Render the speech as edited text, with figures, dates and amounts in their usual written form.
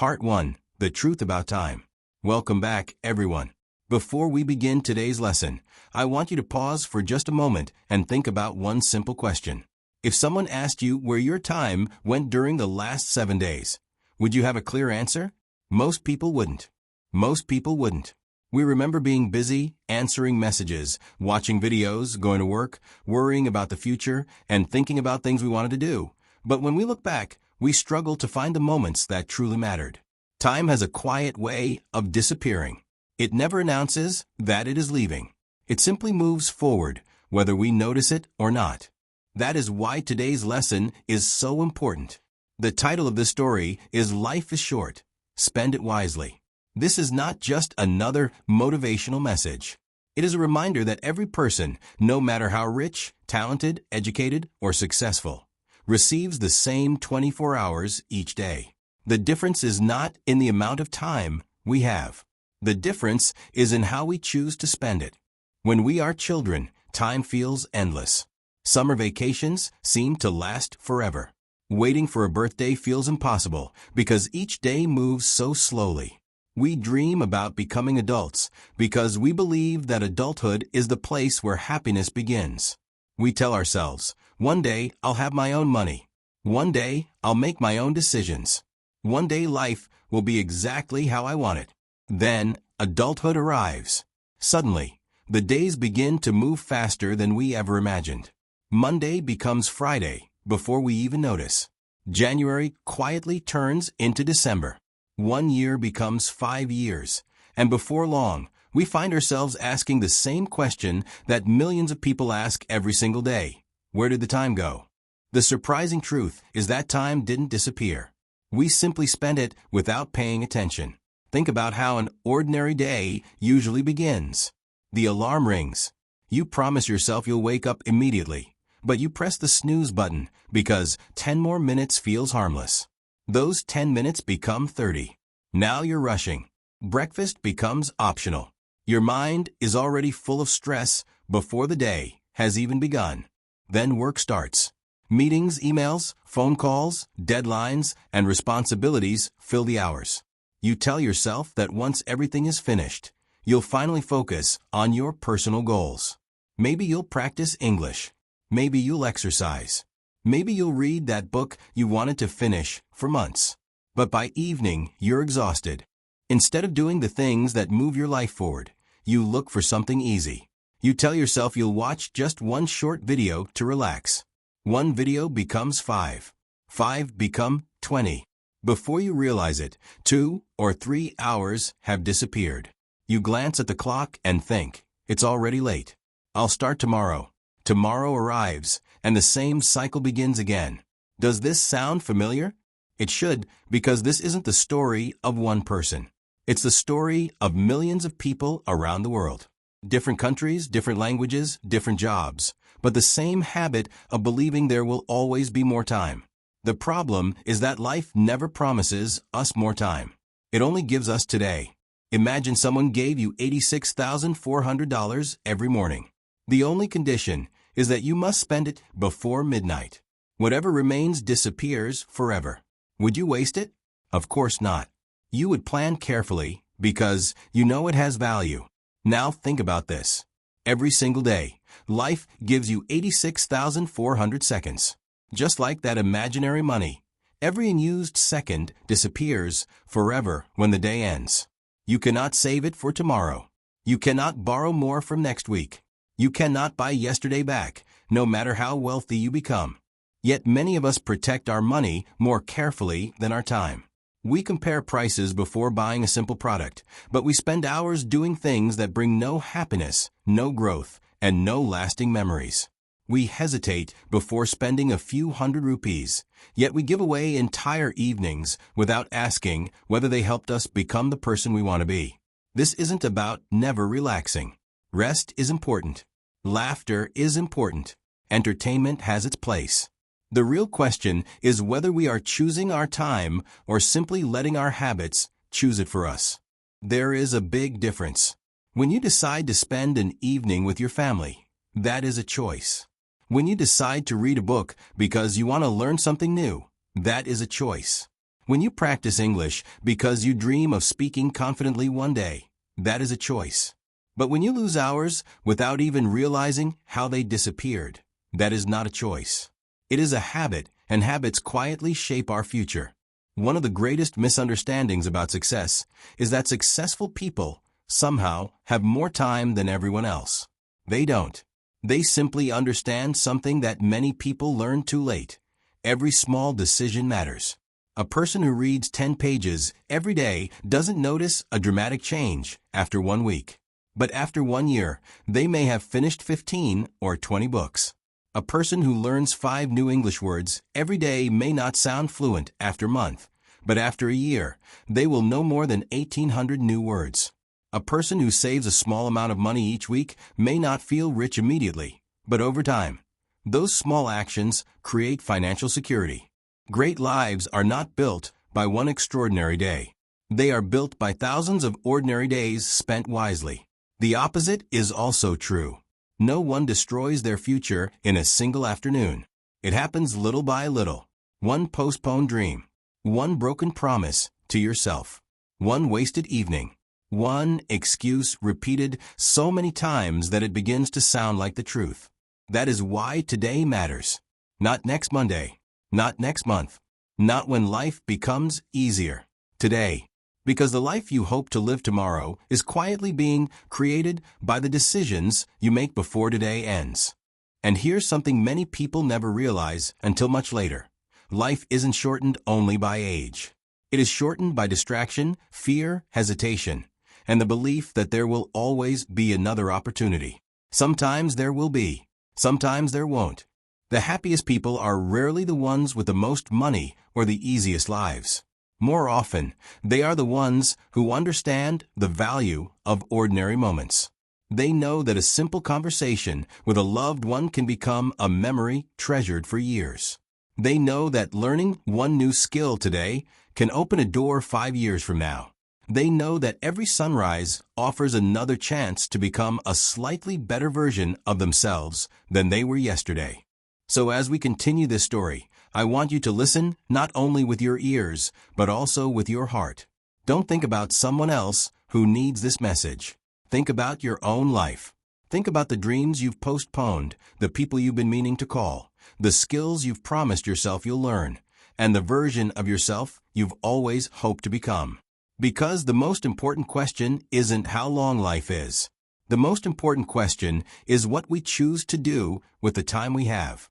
Part 1. The Truth About Time. Welcome back, everyone. Before we begin today's lesson, I want you to pause for just a moment and think about one simple question. If someone asked you where your time went during the last 7 days, would you have a clear answer? Most people wouldn't. Most people wouldn't. We remember being busy, answering messages, watching videos, going to work, worrying about the future, and thinking about things we wanted to do. But when we look back, we struggle to find the moments that truly mattered. Time has a quiet way of disappearing. It never announces that it is leaving. It simply moves forward, whether we notice it or not. That is why today's lesson is so important. The title of this story is Life is Short. Spend it wisely. This is not just another motivational message. It is a reminder that every person, no matter how rich, talented, educated, or successful, receives the same 24 hours each day. The difference is not in the amount of time we have. The difference is in how we choose to spend it. When we are children, time feels endless. Summer vacations seem to last forever. Waiting for a birthday feels impossible because each day moves so slowly. We dream about becoming adults because we believe that adulthood is the place where happiness begins. We tell ourselves, one day I'll have my own money. One day I'll make my own decisions. One day life will be exactly how I want it. Then, adulthood arrives. Suddenly, the days begin to move faster than we ever imagined. Monday becomes Friday before we even notice. January quietly turns into December. 1 year becomes 5 years. And before long, we find ourselves asking the same question that millions of people ask every single day. Where did the time go? The surprising truth is that time didn't disappear. We simply spent it without paying attention. Think about how an ordinary day usually begins. The alarm rings. You promise yourself you'll wake up immediately, but you press the snooze button because 10 more minutes feels harmless. Those 10 minutes become 30. Now you're rushing. Breakfast becomes optional. Your mind is already full of stress before the day has even begun. Then work starts. Meetings, emails, phone calls, deadlines, and responsibilities fill the hours. You tell yourself that once everything is finished, you'll finally focus on your personal goals. Maybe you'll practice English. Maybe you'll exercise. Maybe you'll read that book you wanted to finish for months. But by evening, you're exhausted. Instead of doing the things that move your life forward, you look for something easy. You tell yourself you'll watch just one short video to relax. One video becomes 5. 5 become 20. Before you realize it, 2 or 3 hours have disappeared. You glance at the clock and think, it's already late. I'll start tomorrow. Tomorrow arrives, and the same cycle begins again. Does this sound familiar? It should, because this isn't the story of one person. It's the story of millions of people around the world. Different countries, different languages, different jobs, but the same habit of believing there will always be more time. The problem is that life never promises us more time. It only gives us today. Imagine someone gave you $86,400 every morning. The only condition is that you must spend it before midnight. Whatever remains disappears forever. Would you waste it? Of course not. You would plan carefully because you know it has value. Now think about this. Every single day, life gives you 86,400 seconds. Just like that imaginary money, every unused second disappears forever when the day ends. You cannot save it for tomorrow. You cannot borrow more from next week. You cannot buy yesterday back, no matter how wealthy you become. Yet many of us protect our money more carefully than our time. We compare prices before buying a simple product, but we spend hours doing things that bring no happiness, no growth, and no lasting memories. We hesitate before spending a few hundred rupees, yet we give away entire evenings without asking whether they helped us become the person we want to be. This isn't about never relaxing. Rest is important. Laughter is important. Entertainment has its place. The real question is whether we are choosing our time or simply letting our habits choose it for us. There is a big difference. When you decide to spend an evening with your family, that is a choice. When you decide to read a book because you want to learn something new, that is a choice. When you practice English because you dream of speaking confidently one day, that is a choice. But when you lose hours without even realizing how they disappeared, that is not a choice. It is a habit, and habits quietly shape our future. One of the greatest misunderstandings about success is that successful people somehow have more time than everyone else. They don't. They simply understand something that many people learn too late. Every small decision matters. A person who reads 10 pages every day doesn't notice a dramatic change after 1 week. But after 1 year, they may have finished 15 or 20 books. A person who learns 5 new English words every day may not sound fluent after a month, but after a year, they will know more than 1,800 new words. A person who saves a small amount of money each week may not feel rich immediately, but over time, those small actions create financial security. Great lives are not built by one extraordinary day. They are built by thousands of ordinary days spent wisely. The opposite is also true. No one destroys their future in a single afternoon. It happens little by little. One postponed dream, one broken promise to yourself, one wasted evening, one excuse repeated so many times that it begins to sound like the truth. That is why today matters. Not next Monday, not next month, not when life becomes easier. Today. Because the life you hope to live tomorrow is quietly being created by the decisions you make before today ends. And here's something many people never realize until much later. Life isn't shortened only by age. It is shortened by distraction, fear, hesitation, and the belief that there will always be another opportunity. Sometimes there will be. Sometimes there won't. The happiest people are rarely the ones with the most money or the easiest lives. More often, they are the ones who understand the value of ordinary moments. They know that a simple conversation with a loved one can become a memory treasured for years. They know that learning one new skill today can open a door 5 years from now. They know that every sunrise offers another chance to become a slightly better version of themselves than they were yesterday. So as we continue this story, I want you to listen not only with your ears, but also with your heart. Don't think about someone else who needs this message. Think about your own life. Think about the dreams you've postponed, the people you've been meaning to call, the skills you've promised yourself you'll learn, and the version of yourself you've always hoped to become. Because the most important question isn't how long life is. The most important question is what we choose to do with the time we have.